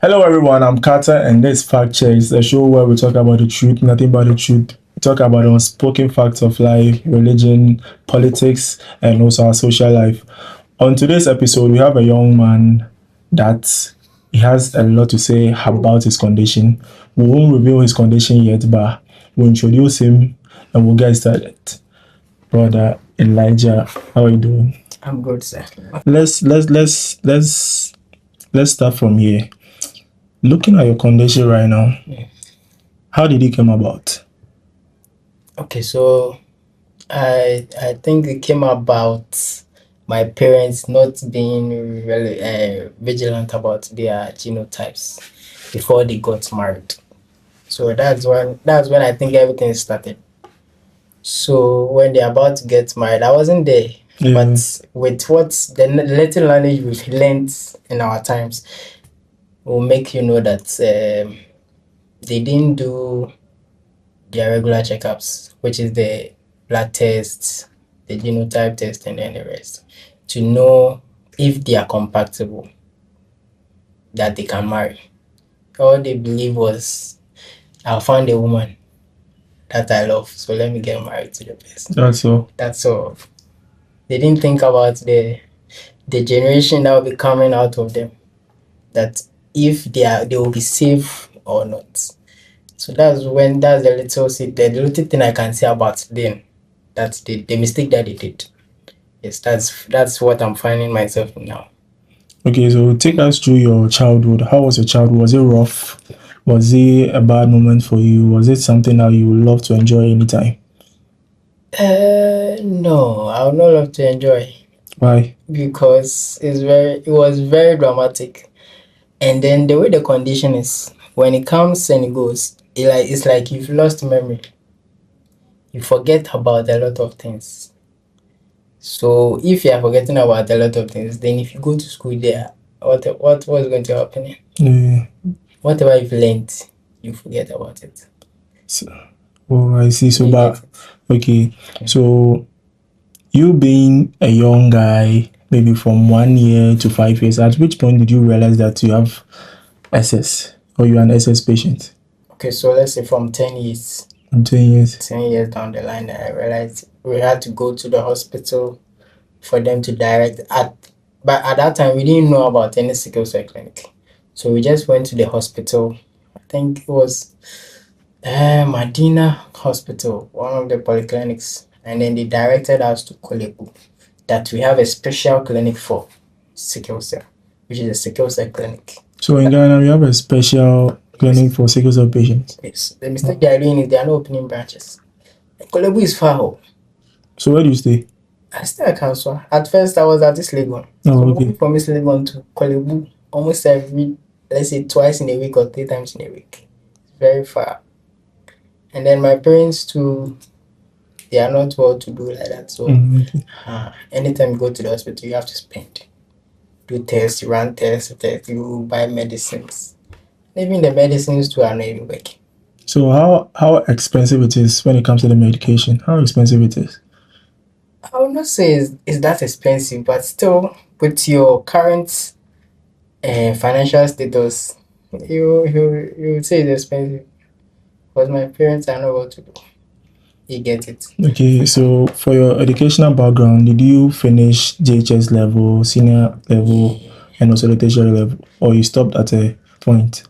Hello, everyone. I'm Carter, and this Fact Check is a show where we talk about the truth, nothing but the truth. We talk about the unspoken facts of life, religion, politics, and also our social life. On today's episode, we have a young man that he has a lot to say about his condition. We won't reveal his condition yet, but we'll introduce him and we'll get started. Brother Elijah, how are you doing? I'm good, sir. Let's start from here. Looking at your condition right now, how did it come about? Okay, so I think it came about my parents not being really vigilant about their genotypes before they got married. So that's when I think everything started. So when they're about to get married, I wasn't there. Yeah. But with what the little knowledge we've learned in our times will make you know that they didn't do their regular checkups, which is the blood tests, the genotype test, and then the rest, to know if they are compatible, that they can marry. All they believe was, I found a woman that I love, so let me get married to the person. That's all. That's all. They didn't think about the generation that will be coming out of them, that if they will be safe or not. So that's the little thing I can say about them. That's the mistake that they did. Yes, that's what I'm finding myself in now. Okay, so take us through your childhood. How was your childhood? Was it rough? Was it a bad moment for you? Was it something that you would love to enjoy anytime? No, I would not love to enjoy Why? because it was very dramatic. And then the way the condition is, when it comes and it goes, it's like you've lost memory. You forget about a lot of things. So if you are forgetting about a lot of things, then if you go to school there, what's going to happen? Yeah. Whatever you've learned, you forget about it. Oh, I see. So, You but get it. okay, so you being a young guy, maybe from 1 year to 5 years, at which point did you realize that you have SS or you're an SS patient? Okay, so let's say from 10 years, I'm 10 years. 10 years down the line, I realized we had to go to the hospital for them to direct but at that time we didn't know about any sickle cell clinic. So we just went to the hospital. I think it was Medina Hospital, one of the polyclinics, and then they directed us to Kolebu, that we have a special clinic for sickle cell, which is a sickle cell clinic. So in Ghana, we have a special clinic for sickle cell patients. Yes. The mistake they are doing is they are not opening branches. Kolebu is far home. So where do you stay? I stay at Kanswa. At first, I was at this Legon. Oh, okay. From this Legon to Kolebu almost every, let's say, twice in a week or 3 times in a week. It's very far. And then my parents too, they are not well to do like that. So Okay. anytime you go to the hospital, you have to spend. Do tests, you run tests, you buy medicines. Even the medicines too are not even working. So how expensive it is when it comes to the medication? How expensive it is? I would not say it's that expensive, but still, with your current financial status, you would say it's expensive. Because my parents are not well to do. You get it. Okay, so for your educational background, did you finish JHS level, senior level, and also the tertiary level, or you stopped at a point?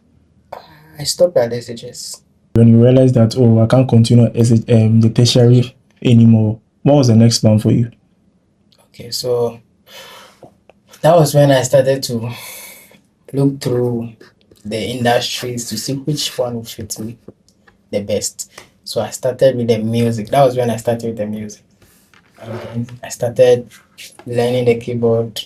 I stopped at SHS. When you realized that, oh, I can't continue as the tertiary anymore, what was the next plan for you? Okay, so that was when I started to look through the industries to see which one would fit me the best. So I started with the music. That was when I started with the music. I started learning the keyboard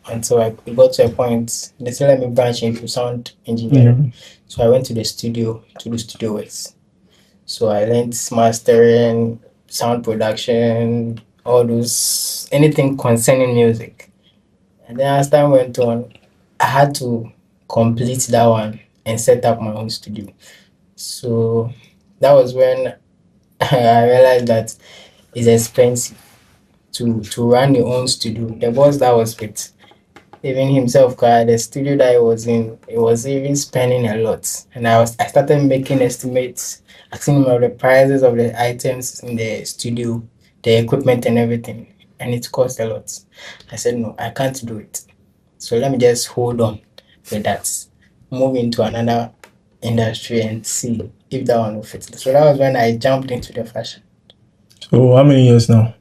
until I got to a point. They said let me branch into sound engineering. So I went to the studio to do studio works. So I learned mastering, sound production, all those, anything concerning music. And then as time went on, I had to complete that one and set up my own studio. So that was when I realized that it's expensive to run your own studio. The boss that was with Even himself, the studio that I was in, it was even spending a lot. And I started making estimates, asking him of the prices of the items in the studio, the equipment and everything. And it cost a lot. I said, no, I can't do it. So let me just hold on with that. Move into another industry and see if that one will fit. So that was when I jumped into the fashion. So how many years now?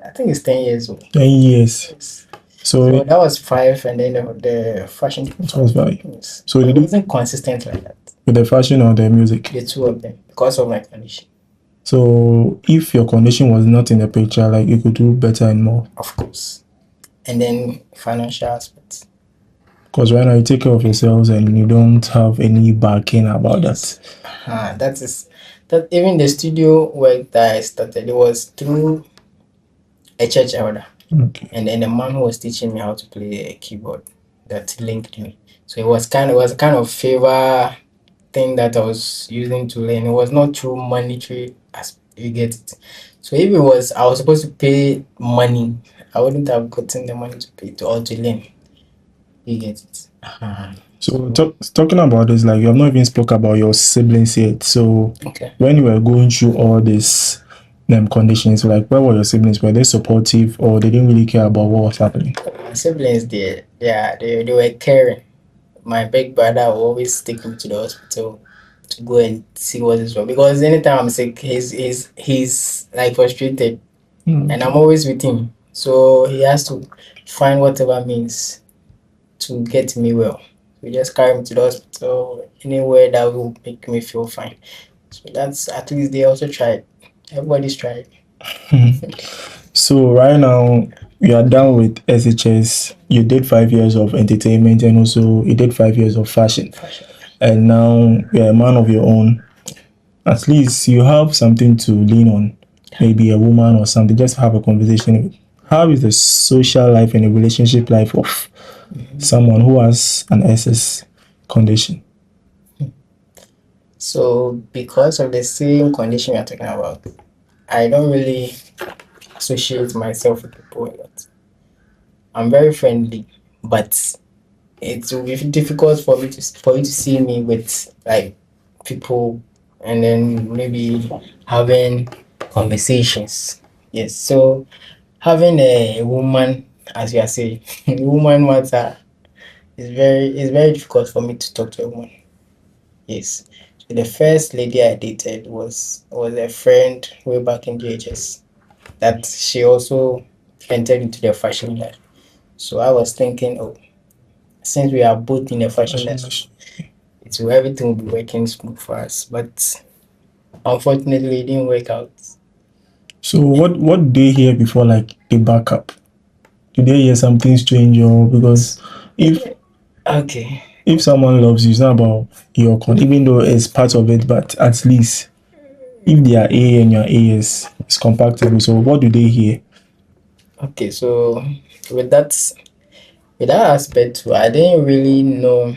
I think it's 10 years old. 10 years. Yes. So So that was 5, and then the fashion. it was 5. Yes. So But did it you wasn't consistent like that. with the fashion or the music? The two of them, because of my condition. So if your condition was not in the picture, like you could do better and more. Of course. And then financial aspects. Because right now you take care of yourselves and you don't have any backing about Yes. that. That is that. Even the studio work that I started, it was through a church elder, Okay. and then a man who was teaching me how to play a keyboard that linked me. So it was a kind of favor thing that I was using to learn. It was not through monetary as you get it. So if I was supposed to pay money, I wouldn't have gotten the money to pay to or to learn. You get it. So talking about this, like you have not even spoke about your siblings yet. So Okay. when you were going through all these conditions, like where were your siblings? Were they supportive or they didn't really care about what was happening? My siblings, they were caring. My big brother will always take me to the hospital to go and see what is wrong, because anytime I'm sick, he's like frustrated, and I'm always with him. So he has to find whatever means to get me well. We just carry me to the hospital anywhere that will make me feel fine. So that's, at least they also tried. Everybody's tried. So right now you are done with SHS. You did 5 years of entertainment and also you did 5 years of fashion. And now you're a man of your own. At least you have something to lean on. Maybe a woman or something. Just have a conversation with. How is the social life and the relationship life of someone who has an SS condition? So because of the same condition we are talking about, I don't really associate myself with people a lot. I'm very friendly, but it will be difficult for you to see me with like people and then maybe having conversations. Yes, so having a woman, as you are saying, woman matter is very difficult for me to talk to a woman. Yes. So the first lady I dated was a friend way back in JHS that she also entered into the fashion life. So I was thinking, oh, since we are both in the fashion industry, everything will be working smooth for us. But unfortunately, it didn't work out. So what did they hear before like the backup? Did they hear something strange or because Okay. if someone loves you, it's not about your even though it's part of it, but at least if they are A and your A is compatible. So what do they hear? Okay, so with that with that aspect too, I didn't really know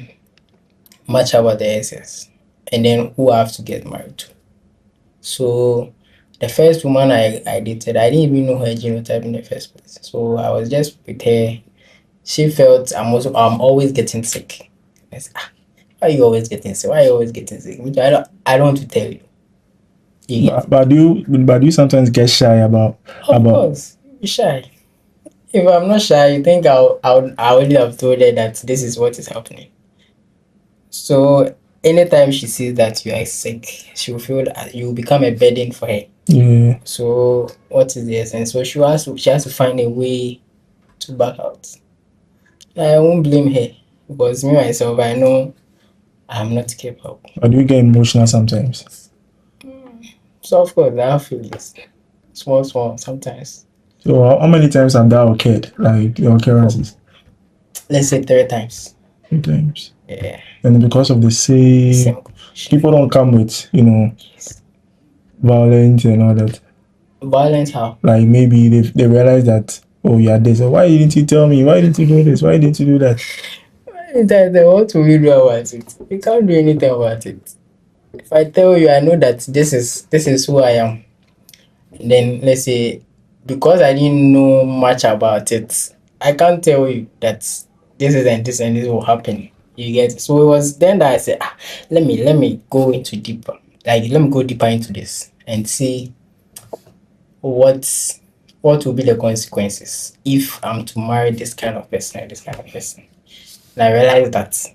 much about the SS and then who I have to get married to. So the first woman I dated, I didn't even know her genotype in the first place. So I was just with her. She felt I'm always getting sick. I said, why are you always getting sick? Why are you always getting sick? Which I don't want to tell you. You get it? But do you sometimes get shy about Of course, be shy. If I'm not shy, you think I would have told her that this is what is happening. So anytime she sees that you are sick, she will feel that you become a burden for her. yeah. So what is the essence? So she has to find a way to back out. I won't blame her, because me myself, I know I'm not capable. But do you get emotional sometimes? So of course I have feelings. Small, small sometimes. So how many times have that occurred? Like your occurrences? Let's say 3 times. 3 times. Yeah. And because of the Same same condition. people don't come with, Yes. violence and all that. Violence how? Like maybe they realize that, oh yeah, this. So why didn't you tell me? Why didn't you do this? Why didn't you do that? Then what will we do about it? We can't do anything about it. If I tell you, I know that this is who I am. Then let's say, because I didn't know much about it, I can't tell you that this will happen. You get it? So it was then that I said, let me go into deeper. Like let me go deeper into this and see what what will be the consequences if I'm to marry this kind of person or this kind of person. And I realized that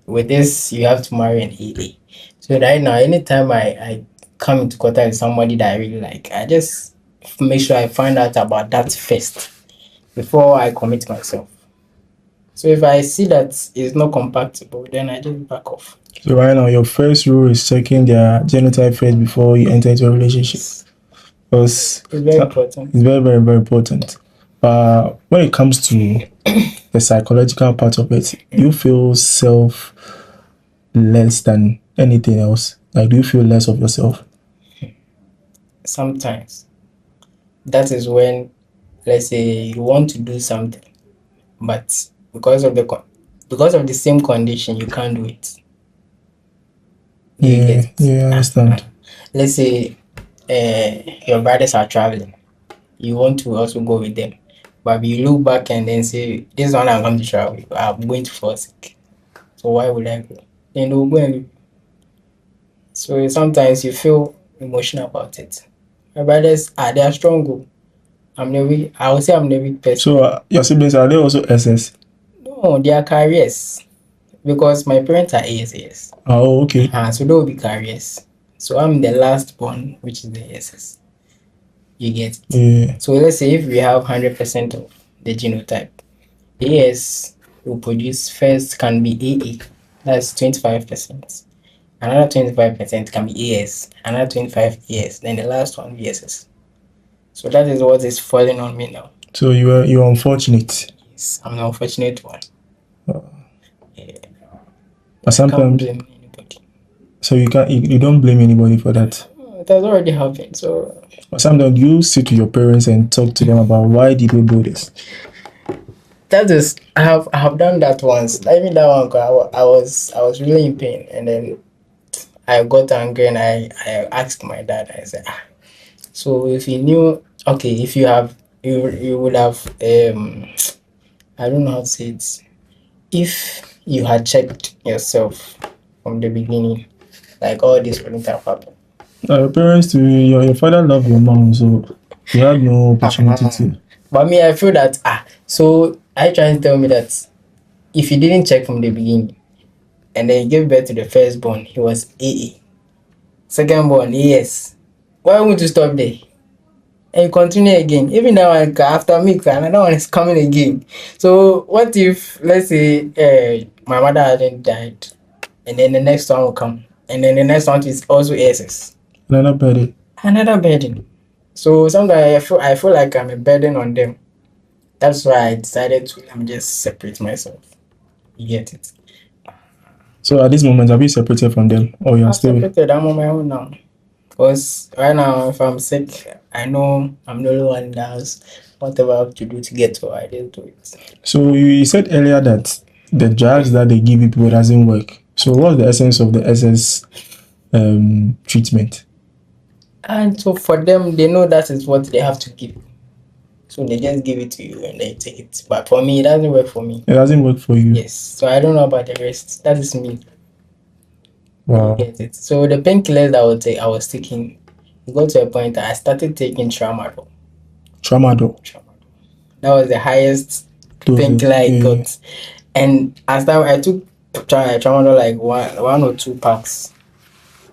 with this you have to marry an AA. So right now, anytime I come into contact with somebody that I really like, I just make sure I find out about that first before I commit myself. So if I see that it's not compatible, then I just back off. So right now, your first rule is checking their genotype first before you enter into a relationship. Because It's very important. it's very, very, very important. But when it comes to the psychological part of it, do you feel self less than anything else? Like, do you feel less of yourself? Sometimes that is when, let's say, you want to do something, but because of the same condition, you can't do it. You Yeah, get it? yeah, I understand. Let's say your brothers are traveling. You want to also go with them. But you look back and then say, this one I'm going to travel with. I'm going to fall sick. So why would I go? Then they'll go and leave. So sometimes you feel emotional about it. My brothers they are strong. Oh. I'm the weak. I would say I'm the weak person. So, your siblings, are they also SS? No, they are carriers. Because my parents are ASAS. Oh, okay. So they will be carriers. So I'm the last born, which is the SS. You get it? Yeah. So let's say if we have 100% of the genotype, AS will produce first can be AA. That's 25%. Another 25% can be AS. Another 25 AS. Then the last one VSS. So that is what is falling on me now. So you're unfortunate. Yes, I'm an unfortunate one. Yeah. But sometimes, I can't blame anybody. so you don't blame anybody for that. It has already happened. So But sometimes you sit to your parents and talk to them about why did they do this. that is I have done that once. Even that one, I was really in pain, and then I got angry and I asked my dad. I said, so if you knew, okay, if you have you would have I don't know how to say it. If you had checked yourself from the beginning, like all this wouldn't have happened. Your parents, your father loved your mom, so you had no opportunity to. But me, I feel that so I trying to tell me that if you didn't check from the beginning and then you gave birth to the firstborn, he was AA. Secondborn, yes. Why won't you stop there? And you continue again. Even now, after me, another one is coming again. So what if, let's say, my mother hadn't died, and then the next one will come, and then the next one is also SS. Another burden. Another burden. So sometimes I feel like I'm a burden on them. That's why I decided to just separate myself. You get it? So at this moment, have you separated from them, or you're I'm still? separated. I'm on my own now. Because right now, if I'm sick, I know I'm the only one in the house. Whatever I have to do to get to, I just do it. So you said earlier that the drugs that they give people doesn't work. So what's the essence of the SS treatment? And so for them, they know that is what they have to give. So they just give it to you and they take it. But for me, it doesn't work for me. It doesn't work for you. Yes. So I don't know about the rest. That is me. Wow. You get it. So the painkillers that I was taking, it got to a point that I started taking tramadol. Tramadol. That was the highest painkiller I got. And as that I took tramadol like one or two packs.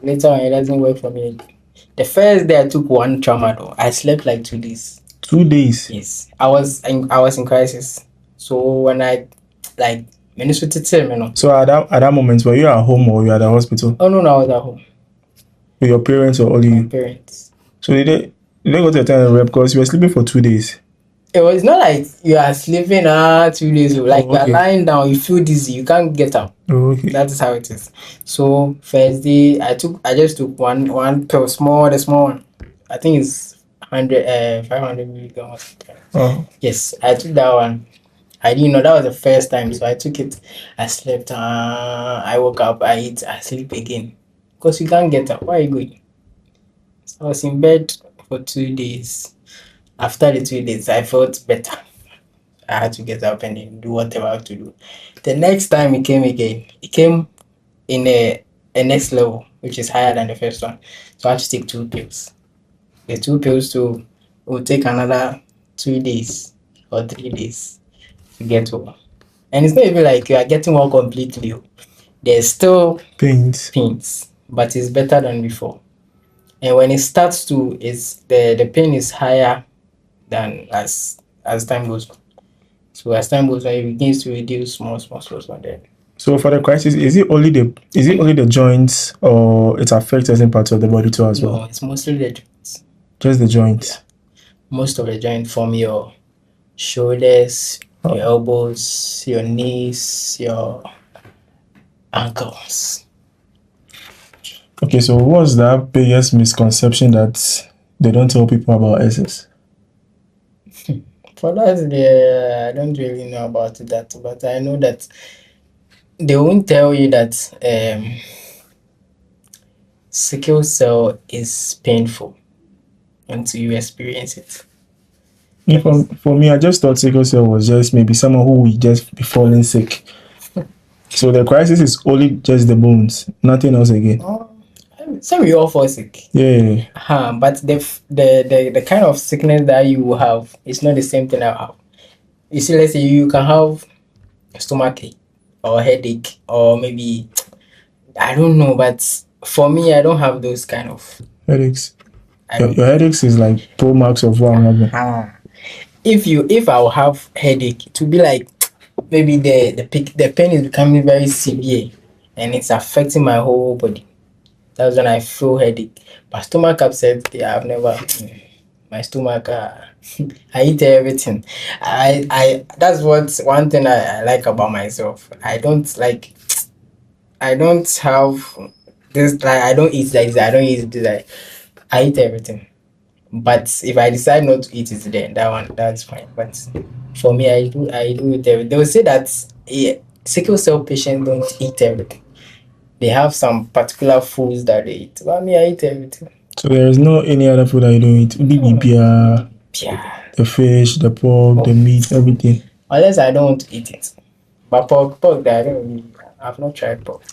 Later on, it doesn't work for me. The first day I took one tramadol, I slept like 2 days. 2 days? Yes. I was in crisis. So when I like so at that moment, were you at home or you at the hospital? Oh no, I was at home. With your parents or only you? My parents. So did they go to the time rep because you were sleeping for 2 days? It was not like you are sleeping 2 days. Like you are lying down, you feel dizzy, you can't get up. Okay. That is how it is. So first day I just took one pill, the small one. I think it's 500 milligrams. Oh. Yes, I took that one. I didn't know that was the first time, so I took it. I slept. I woke up. I eat. I sleep again, because you can't get up. Why are you going? So I was in bed for 2 days. After the 2 days, I felt better. I had to get up and then do whatever I have to do. The next time it came again, it came in a next level, which is higher than the first one. So I had to take 2 pills. The 2 pills will take another 2 days or 3 days to get over. And it's not even like you are getting well completely. There's still Pains. but it's better than before. And when it starts to, the pain is higher than as time goes on. So as time goes on, it begins to reduce small. Then So for the crisis, is it only the joints, or it affects certain parts of the body too as no, well? it's mostly the joints. Just the joints. Most of the joints from your shoulders, your elbows, your knees, your ankles. Okay, so what's the biggest misconception that they don't tell people about SS? For that, I don't really know about that, but I know that they won't tell you that sickle cell is painful until you experience it. For me, I just thought sickle cell was just maybe someone who will just be falling sick. So the crisis is only just the bones, nothing else again. So we all fall sick. Yeah. But the kind of sickness that you will have is not the same thing I have. You see, let's say you can have stomach ache or headache or maybe I don't know, but for me, I don't have those kind of Headaches. I Your, don't. your headaches is like pro max of what I'm having. If I will have headache, it will be like maybe the pain is becoming very severe and it's affecting my whole body. That's when I feel headache. But stomach upset, yeah, I've never. My stomach, I eat everything. I that's what one thing I like about myself. I don't have this like I don't eat like this. I don't eat this. Like, I eat everything. But if I decide not to eat it, then that's fine. But for me, I do eat everything. They will say that sickle cell patients don't eat everything. They have some particular foods that they eat. But me, I eat everything. So there is no any other food that you don't eat. Bibia, Yeah. the fish, the pork, the meat, everything. Unless I don't want to eat it. But pork that I don't really, I've not tried pork.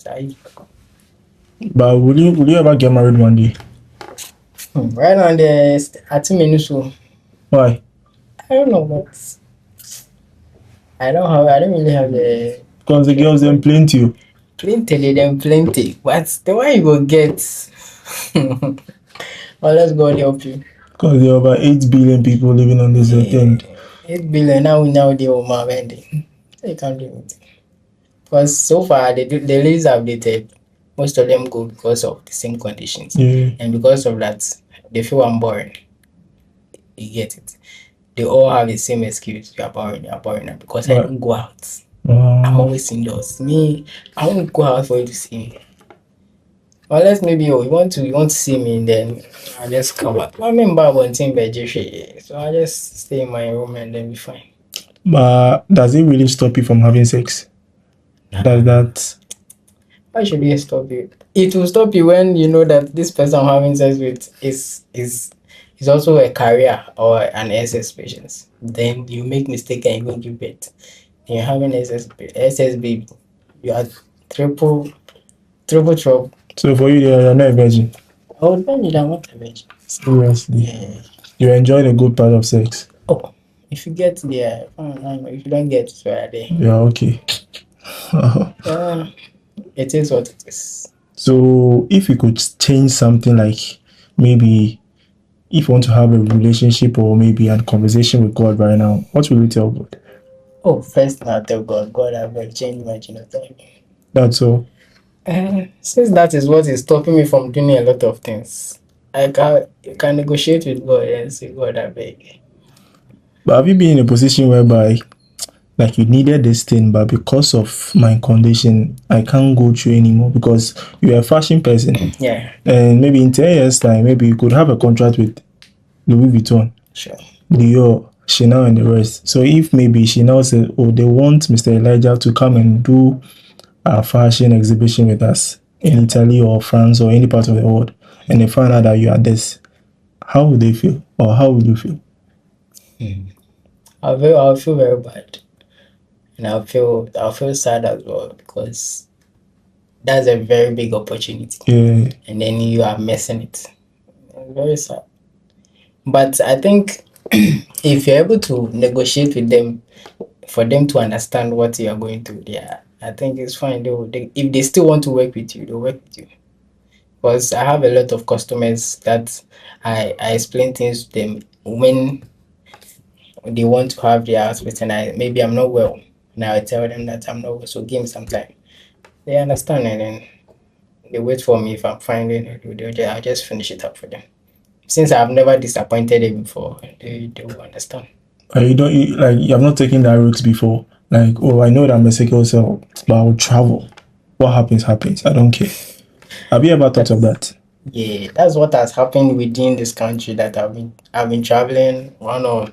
I eat pork. But will you ever get married one day? Right on the at so Why? I don't know, but I don't really have the Because the girls them plenty. plenty. But the one you go get well, let's God help you. Because there are about 8 billion people living on this earth, and 8 billion now they will my vending. They can't do it. Because so far the list updated, most of them go because of the same conditions. yeah. And because of that, they feel I'm boring. You get it. They all have the same excuse. You are boring, because I don't go out. I'm always indoors. Me, I won't go out for you to see me. Unless maybe you want to see me, then I just come out. I remember one thing by so I just stay in my room and then be fine. But does it really stop you from having sex? Does that? Why should it stop you? It will stop you when you know that this person I'm having sex with is also a carrier or an SS patient. Then you make mistake and you go give birth. And you're having SS baby. You are triple trouble. So for you, you're not a virgin. I would venture that not a virgin. Seriously. Yeah. You enjoy the good part of sex. Oh, if you get there, if you don't get it, so there. Yeah, okay. It is what it is. So if you could change something, like maybe if you want to have a relationship or maybe a conversation with God right now, what will you tell God? Oh, first I'll tell God, I will change my genotype. That's all. Since that is what is stopping me from doing a lot of things, I can negotiate with God and say, God, I beg. But have you been in a position whereby like you needed this thing, but because of my condition, I can't go through anymore because you're a fashion person? Yeah. And maybe in 10 years' time, maybe you could have a contract with Louis Vuitton, Sure. Dior, Chanel, and the rest. So if maybe Chanel said, oh, they want Mr. Elijah to come and do a fashion exhibition with us in Italy or France or any part of the world, and they find out that you are this, how would they feel? Or how would you feel? I'll feel very bad, and I'll feel sad as well because that's a very big opportunity, Yeah. and then you are missing it. It's very sad. But I think if you're able to negotiate with them for them to understand what you are going through, yeah, I think it's fine. If they still want to work with you, they'll work with you. Because I have a lot of customers that I explain things to them when they want to have their hospital and maybe I'm not well. And I tell them that I'm not well, so give me some time. They understand and then they wait for me. If I'm fine, then I'll just finish it up for them. Since I've never disappointed them before, they will understand. You don't like you have not taken that route before. Like, oh, I know that I'm a sickle cell, but I'll travel. What happens, happens. I don't care. Have you ever thought of that? Yeah, that's what has happened within this country that I've been traveling 1 or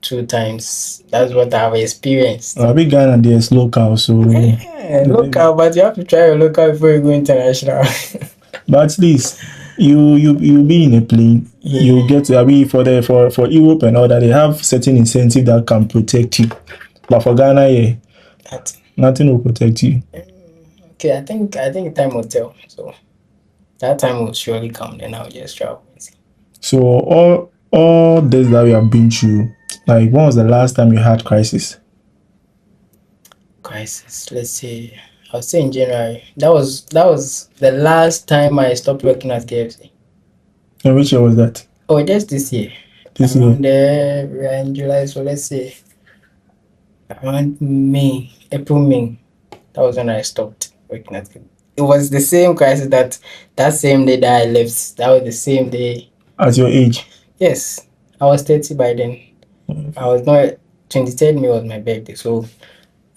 2 times. That's what I've experienced. A big Ghana there's local, so Yeah, local, but you have to try your local before you go international. but at least you be in a plane. Yeah. You get to for Europe and all that they have certain incentive that can protect you. But for Ghana, yeah, That, nothing will protect you. okay, I think time will tell. So that time will surely come. Then I'll just travel. So all this that we have been through, like when was the last time you had crisis? Crisis. Let's see. I'll say in January. That was the last time I stopped working at KFC. And which year was that? Oh, just this year. This year. Around there, we are in July, so let's say around May, April, May. That was when I stopped working at KFC. It was the same crisis that same day that I left. That was the same day. At your age? Yes, I was 30 by then. I was not 23rd May was my birthday, so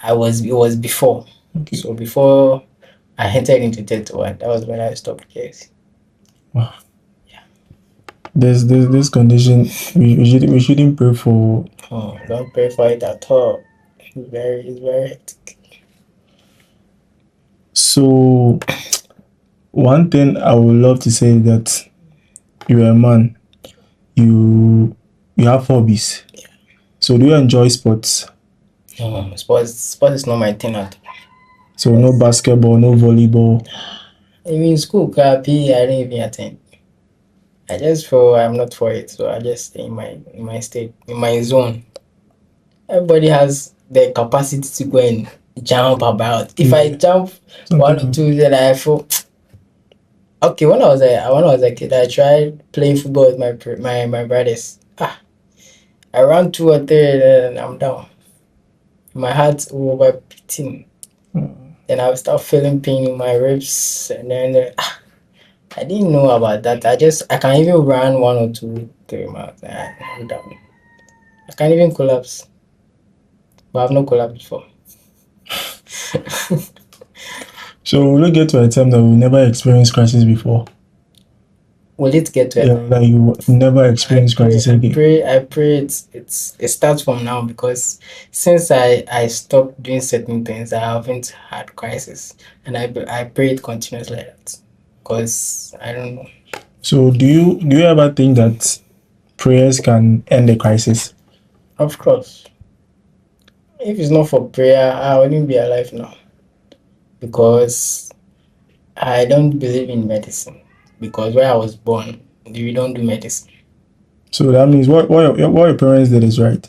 it was before. Okay. So before I entered into 31, that was when I stopped KFC. Wow. There's this condition we shouldn't pray for. Oh, don't pray for it at all. It's very hectic. So one thing I would love to say is that you're a man. You have hobbies. So do you enjoy sports? No, sports is not my thing at all. So no basketball, no volleyball. Even in school, PE, I didn't even attend. I just feel I'm not for it, so I just stay in my state, in my zone. Everybody has the capacity to go and jump about. If I jump one or two, then I feel okay. When I was a kid, I tried playing football with my brothers. I ran 2 or 3, and I'm down. My heart will over beating. Then I will start feeling pain in my ribs, and then I didn't know about that. I can even run 1 or 2, 3 miles. I'm down. I can't even collapse. But I've not collapsed before. So we'll get to a time that we'll never experience crisis before. Will it get to Yeah, it? that you never experience crisis again. I pray it starts from now because since I stopped doing certain things, I haven't had crisis, and I pray it continues like that because I don't know. So do you ever think that prayers can end a crisis? Of course, if it's not for prayer, I wouldn't be alive now because I don't believe in medicine because where I was born, we don't do medicine. So that means what your parents did is right.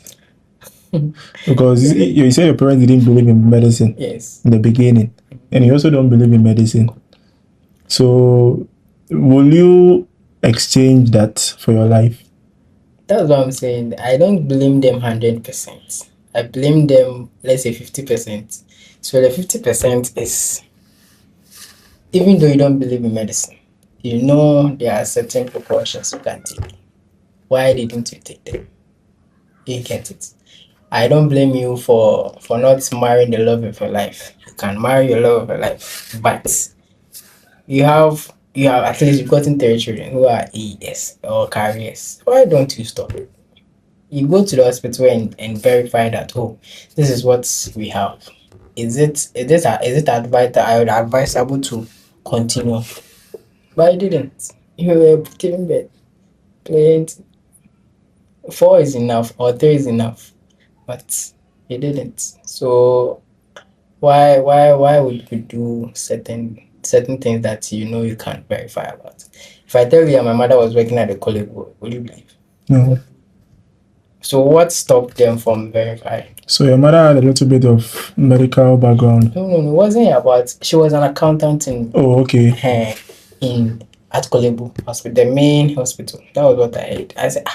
Because you said your parents didn't believe in medicine Yes. in the beginning, and you also don't believe in medicine. So will you exchange that for your life? That's what I'm saying. I don't blame them 100%. I blame them, let's say 50%. So the 50% is, even though you don't believe in medicine, you know there are certain precautions you can take. Why didn't you take them? You get it. I don't blame you for not marrying the love of your life. You can marry your love of your life, but you have at least you've gotten 3 children who are ES or carriers. Why don't you stop? You go to the hospital and verify that, oh, this is what we have. Is it advisable to continue? But I didn't. You were giving birth. Plenty. 4 is enough or 3 is enough. but he didn't. So why would you do certain things that you know you can't verify about? If I tell you my mother was working at the college, will you believe? No. So what stopped them from verifying? So your mother had a little bit of medical background. No, it wasn't about. She was an accountant in Oh, okay. at Kolebu Hospital, the main hospital. That was what I heard. I said,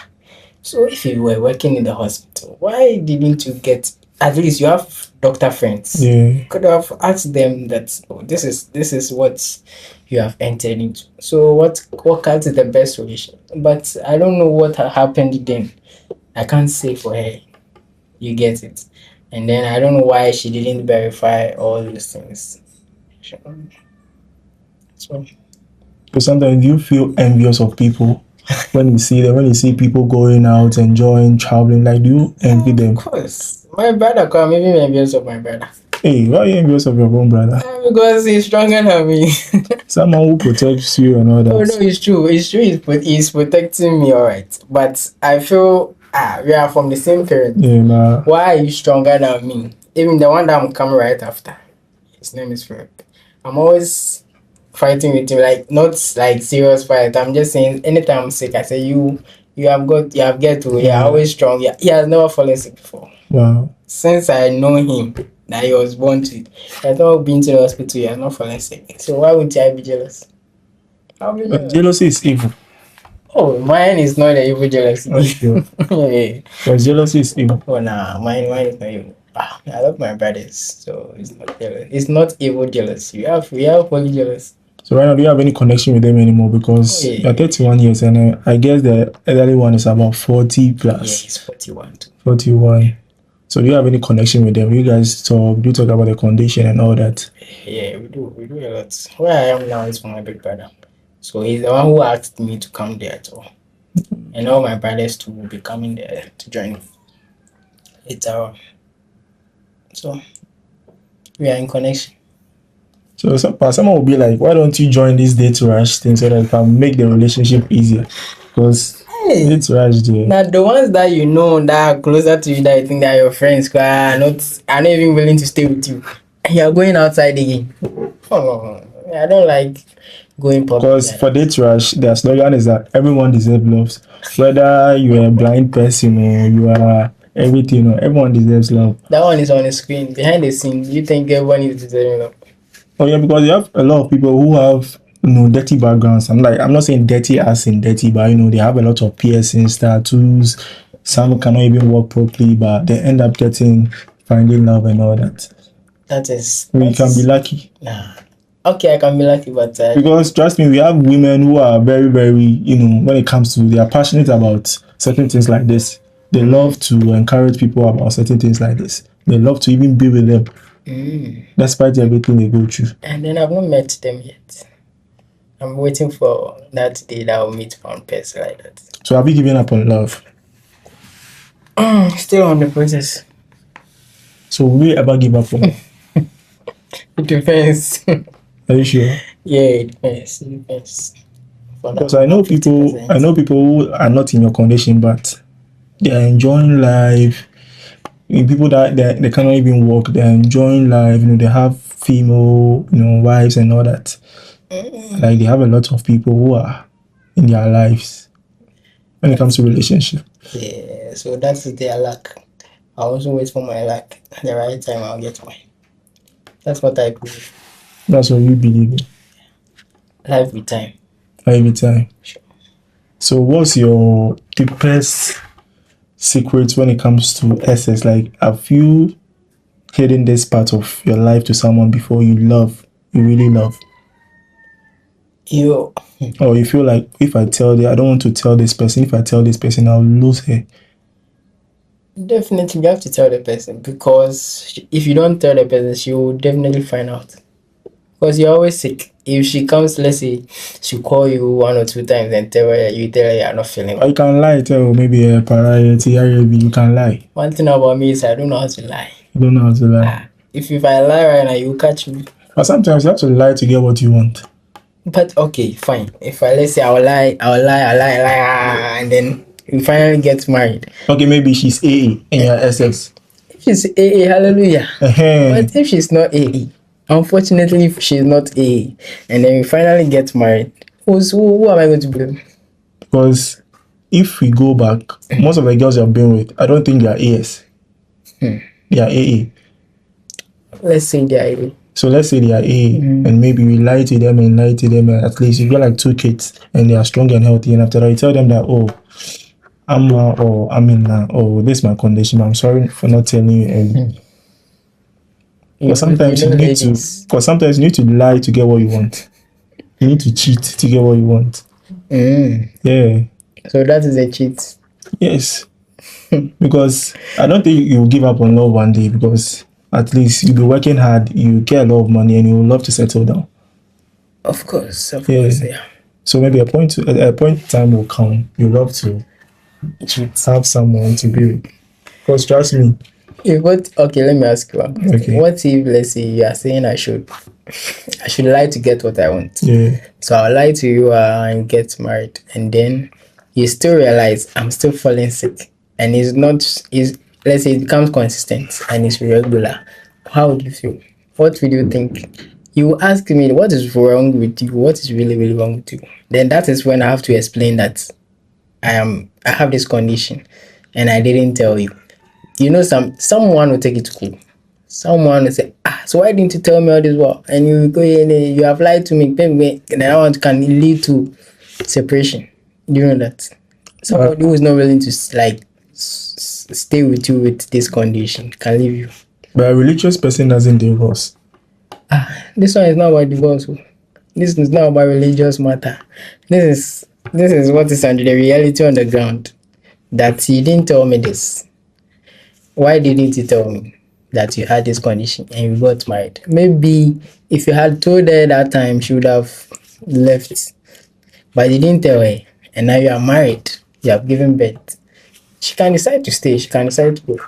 so if you were working in the hospital, why didn't you get, at least you have doctor friends? Yeah. You could have asked them that, oh, this is what you have entered into. So what is the best solution? But I don't know what happened then. I can't say for her. You get it. And then I don't know why she didn't verify all these things. So So sometimes you feel envious of people when you see them, when you see people going out, enjoying, traveling, like do you envy them? of course. My brother come, maybe envious of my brother. Hey, why are you envious of your own brother? Because he's stronger than me. Someone who protects you and all that. Oh no, it's true. It's true. He's protecting me, alright. But I feel we are from the same parent. Yeah, nah. Why are you stronger than me? Even the one that I'm coming right after. His name is Philip. I'm always fighting with him, like not like serious fight. I'm just saying anytime I'm sick, I say you have get to you're always strong. Yeah, he has never fallen sick before. Wow. Since I know him that he was born to it, he has not been to the hospital, he has not fallen sick. So why would I be jealous? I'll be jealous. Jealousy is evil. Oh, mine is not the evil jealousy. Sure. Yeah. Because jealousy is evil. Oh nah, mine is not evil. I love my brothers, so it's not jealous. It's not evil jealousy. We have holy jealousy. So right now, do you have any connection with them anymore? Because you're 31 years, and I guess the elderly one is about 40 plus. Yeah, he's 41 too. 41. So do you have any connection with them? You guys talk? Do you talk about the condition and all that? Yeah, we do a lot. Where I am now is for my big brother. So he's the one who asked me to come there too. And all my brothers too will be coming there to join me. So we are in connection. So someone will be like, why don't you join this date rush thing so that it can make the relationship easier? Because date rush there. Now the ones that you know that are closer to you that you think that are your friends are not even willing to stay with you. And you are going outside again. Oh no. I don't like going public. Because for date rush, their slogan is that everyone deserves love. Whether you are a blind person or you are everything, or everyone deserves love. That one is on the screen. Behind the scene, you think everyone is deserving love. Oh yeah, because you have a lot of people who have dirty backgrounds. I'm not saying dirty as in dirty, but they have a lot of piercings, tattoos. Some cannot even walk properly, but they end up finding love and all that. You can be lucky. Nah. Okay, I can be lucky, but because trust me, we have women who are very, very, when it comes to, they are passionate about certain things like this. They love to encourage people about certain things like this. They love to even be with them. Despite everything they go through. And then I've not met them yet. I'm waiting for that day that I'll meet one person like that. So have you given up on love? Still on the process. So will you ever give up on love? It depends. Are you sure? Yeah, it depends. Because I know people who are not in your condition, but they are enjoying life. People that they cannot even walk, they're enjoying life. They have female, wives and all that. Like they have a lot of people who are in their lives when it comes to relationship. Yeah, so that's their luck. I also wait for my luck. At the right time, I'll get mine. That's what I believe. That's what you believe in. Life with time. Life with time. Sure. So what's your deepest secrets when it comes to SS? Like, have you hidden this part of your life to someone before you really love? Or you feel like, if I tell I don't want to tell this person. If I tell this person, I'll lose her. Definitely, you have to tell the person, because if you don't tell the person, she will definitely find out. Because you're always sick. If she comes, let's say, she'll call you 1 or 2 times and tell her you're not feeling well. You can lie, tell maybe a priority, you can lie. One thing about me is I don't know how to lie. You don't know how to lie. If I lie right now, you catch me. But sometimes you have to lie to get what you want. But okay, fine. If let's say I'll lie, and then we finally get married. Okay, maybe she's AA and you're SS. she's AA, hallelujah. Uh-huh. But if she's not AA, unfortunately, if she's not AA, and then we finally get married, who am I going to blame? Because if we go back, most of the girls I've been with, I don't think they are AS. They are AA. Let's say they're AA. So let's say they are AA, and maybe we lie to them, and at least you get like 2 kids, and they are strong and healthy, and after that you tell them that, oh, I'm in oh, this is my condition, I'm sorry for not telling you. And because sometimes you need to, sometimes you need to lie to get what you want. You need to cheat to get what you want. Yeah. So that is a cheat. Yes. Because I don't think you'll give up on love one day, because at least you'll be working hard, you get a lot of money, and you will love to settle down. Of course, yeah. So maybe a point time will come, you love to have someone to be with. Because trust me. Okay, let me ask you one question. Okay. What if, let's say, you are saying I should lie to get what I want? Yeah. So I'll lie to you and get married, and then you still realize I'm still falling sick, and let's say it becomes consistent and it's regular. How would you feel? What would you think? You ask me what is wrong with you, what is really, really wrong with you. Then that is when I have to explain that I have this condition and I didn't tell you. You know, someone will take it to cool. Someone will say, so why didn't you tell me all this? Well, and you go in and you have lied to me, and that one can lead to separation. Do you know that? Somebody who is not willing to stay with you with this condition can leave you. But a religious person doesn't divorce. This one is not about divorce. This is not about religious matter. This is what is under the reality on the ground. That you didn't tell me this. Why didn't you tell me that you had this condition and you got married? Maybe if you had told her that time, she would have left. But you didn't tell her, and now you are married. You have given birth. She can decide to stay. She can decide to go.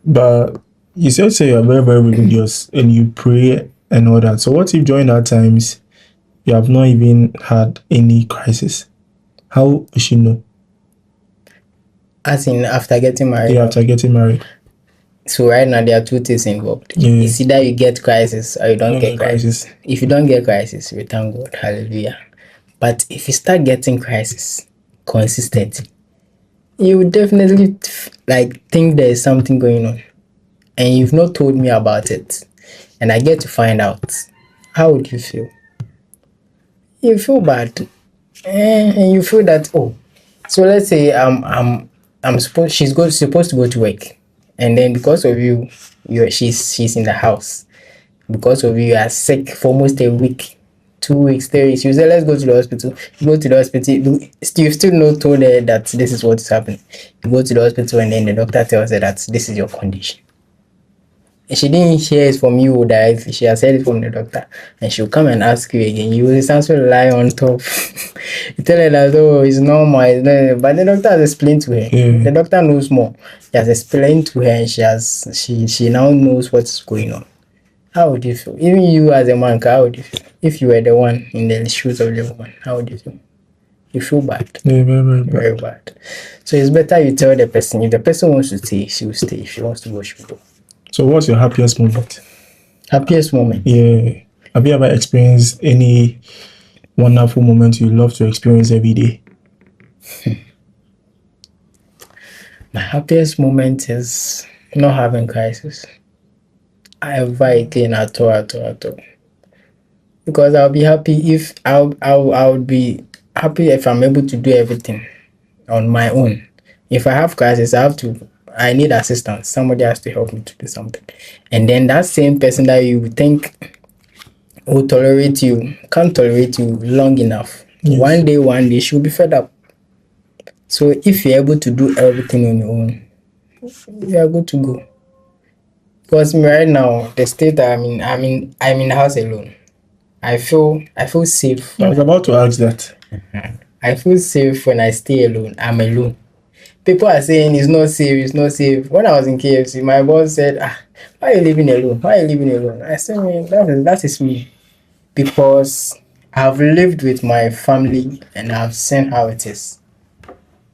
But you said you are very, very religious and you pray and all that. So what if during that times you have not even had any crisis? How will she know? As in after getting married? Yeah, after getting married. So right now there are two things involved. Yeah. It's either you get crisis or you don't get crisis. If you don't get crisis, we thank God. Hallelujah. But if you start getting crisis consistently, you will definitely think there is something going on, and you've not told me about it, and I get to find out. How would you feel? You feel bad, and you feel that, oh, so let's say she's supposed to go to work, and then because of you, she's in the house. Because of you are sick for almost a week, 2 weeks, 3 weeks. You say, let's go to the hospital. You go to the hospital. You still not told her that this is what is happening. You go to the hospital, and then the doctor tells her that this is your condition. And she didn't hear it from you directly. She has heard it from the doctor. And she'll come and ask you again. You will essentially lie on top. You tell her that, oh, it's normal. But the doctor has explained to her. Yeah. The doctor knows more. He has explained to her, and she now knows what's going on. How would you feel? Even you as a man, how would you feel? If you were the one in the shoes of the woman, how would you feel? You feel bad. Yeah, very, very bad. Very bad. So it's better you tell the person. If the person wants to stay, she will stay. If she wants to go, she will go. So what's your happiest moment? Happiest moment? Yeah. Have you ever experienced any wonderful moment you love to experience every day? My happiest moment is not having crisis. Ever again at all. Because I'll be happy if I would be happy if I'm able to do everything on my own. If I have crisis, I need assistance. Somebody has to help me to do something. And then that same person that you think will tolerate you can't tolerate you long enough. Yes. One day she'll be fed up. So if you're able to do everything on your own, you are good to go. Because right now, the state I'm in the house alone. I feel safe. I was about to ask that. I feel safe when I stay alone. I'm alone. People are saying it's not safe. When I was in KFC, my boss said, why are you living alone? I said, that is me. Because I've lived with my family and I've seen how it is.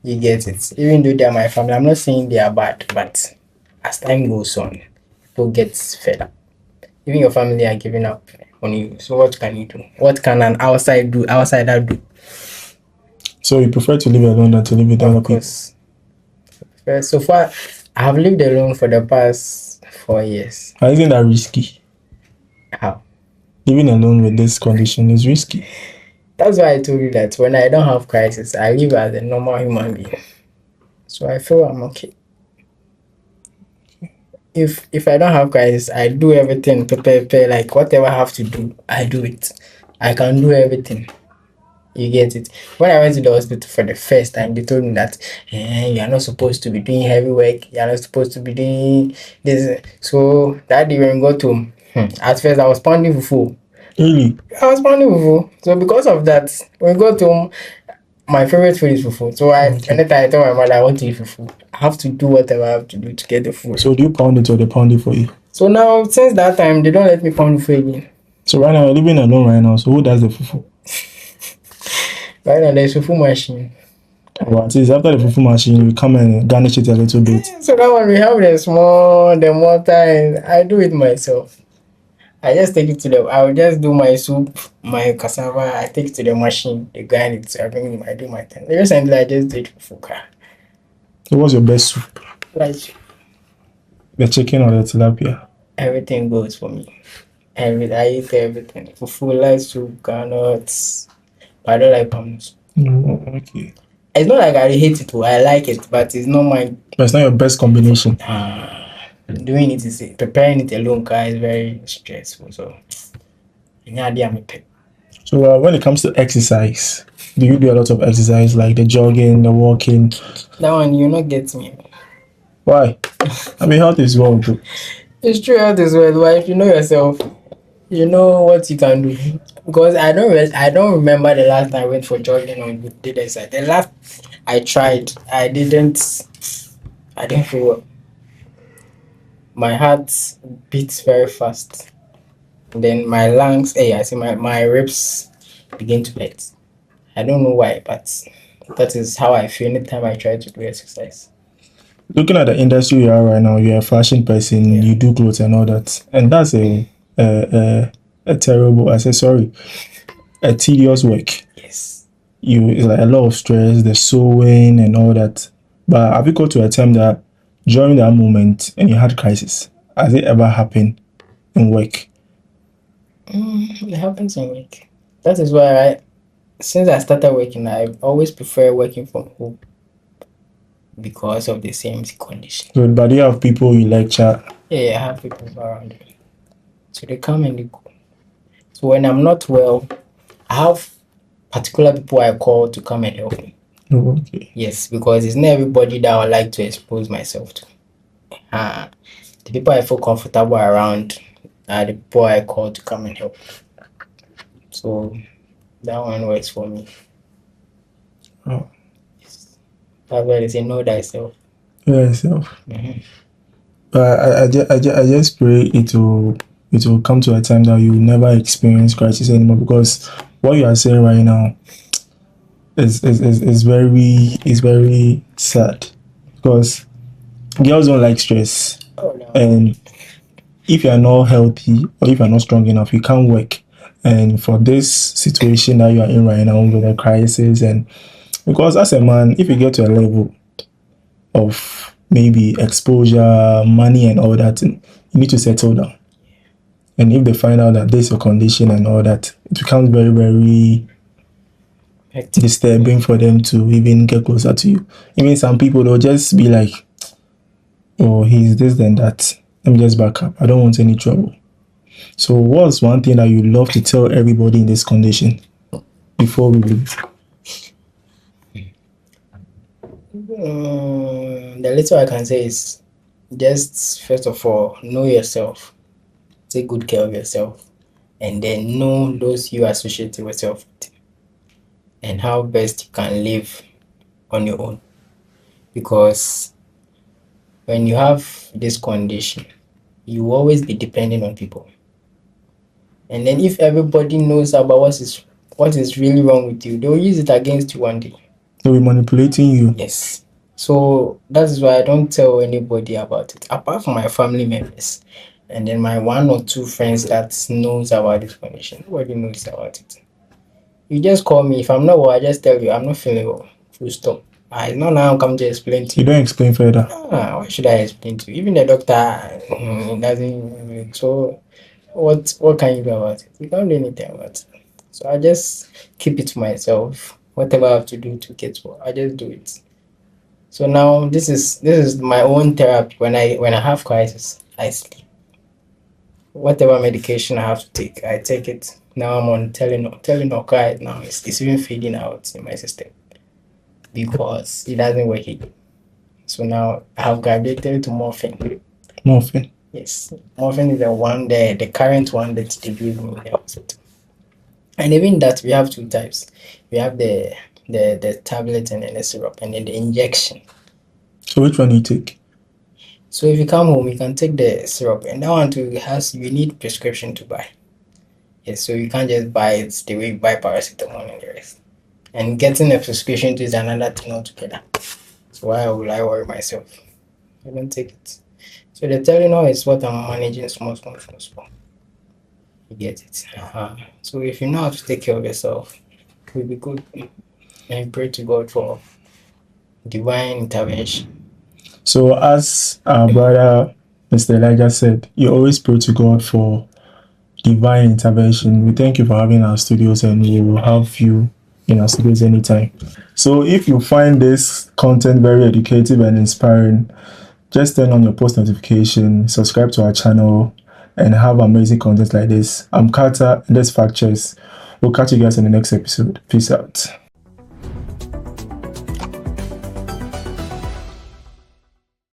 You get it. Even though they are my family, I'm not saying they are bad, but as time goes on, people get fed up. Even your family are giving up on you. So what can you do? What can an outsider do? So you prefer to live alone than to live with other Of people? course. So far, I have lived alone for the past 4 years. And isn't that risky? How? Living alone with this condition is risky. That's why I told you that when I don't have crisis, I live as a normal human being. So I feel I'm okay. If I don't have crisis, I do everything, prepare, like whatever I have to do, I do it. I can do everything. You get it? When I went to the hospital for the first time, they told me that you are not supposed to be doing heavy work. You are not supposed to be doing this. So that day when we got home, at first I was pounding fufu. Really? I was pounding fufu. So because of that, when we got home, my favorite food is fufu. So anytime I tell my mother I want to eat fufu, I have to do whatever I have to do to get the food. So do you pound it or they pound it for you? So now since that time, they don't let me pound fufu again. So right now you're living alone right now. So who does the fufu? Right now there's fufu machine. Well, at least after the fufu machine, you come and garnish it a little bit. So that one we have the mortar, and I do it myself. I just take it to I will just do my soup, my cassava, I take it to the machine, they grind it, so I do my thing. Recently I just did fufu. So what's your best soup? Like The chicken or the tilapia? everything goes for me. I eat everything. Fufu, light soup, granuts. But I don't like palm soup. Okay. It's not like I hate it, I like it, but it's not my But it's not your best combination. doing it is preparing it alone is very stressful. So So when it comes to exercise, do you do a lot of exercise like the jogging, the walking? that one you not get me. Why? I mean, health is well too. It's true health is well, but if you know yourself, you know what you can do. Because I don't remember the last time I went for jogging or did exercise. The last I tried, I didn't feel well. My heart beats very fast. And then my lungs, I see my ribs begin to hurt. I don't know why, but that is how I feel anytime I try to do exercise. Looking at the industry you are right now, you're a fashion person, you do clothes and all that, and that's a terrible, a tedious work. Yes. It's like a lot of stress, the sewing and all that. But have you got to a time that during that moment and you had crisis? Has it ever happened in work? It happens in work. That is why since I started working, I always prefer working from home because of the same condition. Good, but do you have people you lecture? Yeah, I have people around me. So they come and they go. So when I'm not well, I have particular people I call to come and help me. Oh, okay. Yes, because it's not everybody that I would like to expose myself to. The people I feel comfortable around are the people I call to come and help. So that one works for me. Oh. Yes. That's why they say know thyself. Know yourself. Mm-hmm. But I just pray it will come to a time that you will never experience crisis anymore, because what you are saying right now is very sad, because girls don't like stress. Oh, no. And if you are not healthy or if you are not strong enough, you can't work. And for this situation that you are in right now with a crisis, and because as a man, if you get to a level of maybe exposure, money and all that, you need to settle down. And if they find out that this is your condition and all that, it becomes very, very disturbing for them to even get closer to you. Even some people, they'll just be like, oh, he's this and that. Let me just back up. I don't want any trouble. So what's one thing that you love to tell everybody in this condition before we leave? The little I can say is just first of all, know yourself. Take good care of yourself. And then know those you associate yourself with. And how best you can live on your own. Because when you have this condition, you will always be dependent on people. And then if everybody knows about what is really wrong with you, they'll use it against you one day. They'll be manipulating you. Yes. So that is why I don't tell anybody about it, apart from my family members. And then my one or two friends that knows about this condition. Nobody knows about it. You just call me. If I'm not well, I just tell you I'm not feeling well. Full stop. I know now come to explain to You you. don't explain further. Why should I explain to you? Even the doctor doesn't. So what can you do about it? You can't do anything about it. So I just keep it to myself. Whatever I have to do to get well, I just do it. So now this is my own therapy. When I have crisis, I sleep. Whatever medication I have to take, I take it. Now I'm on Tylenol right now. It's even fading out in my system because it doesn't work again. So now I have graduated to morphine. Nothing. Yes, morphine is the current one that they give me in the hospital. And even that we have two types. We have the tablet and then the syrup and then the injection. So which one do you take? So if you come home, you can take the syrup, and that one too you need prescription to buy. Yes, so you can't just buy it the way you buy paracetamol and the rest. And getting a prescription to is another thing altogether. So why would I worry myself? I don't take it. So the Tylenol is what I'm managing small, small, small, small. You get it. So if you know how to take care of yourself, it will be good. And pray to God for divine intervention. So as our brother Mr. Elijah said, you always pray to God for divine intervention. We thank you for having our studios, and we will have you in our studios anytime. So if you find this content very educative and inspiring, just turn on your post notification, subscribe to our channel, and have amazing content like this. I'm Carter, and this Fact Checks. We'll catch you guys in the next episode. Peace out.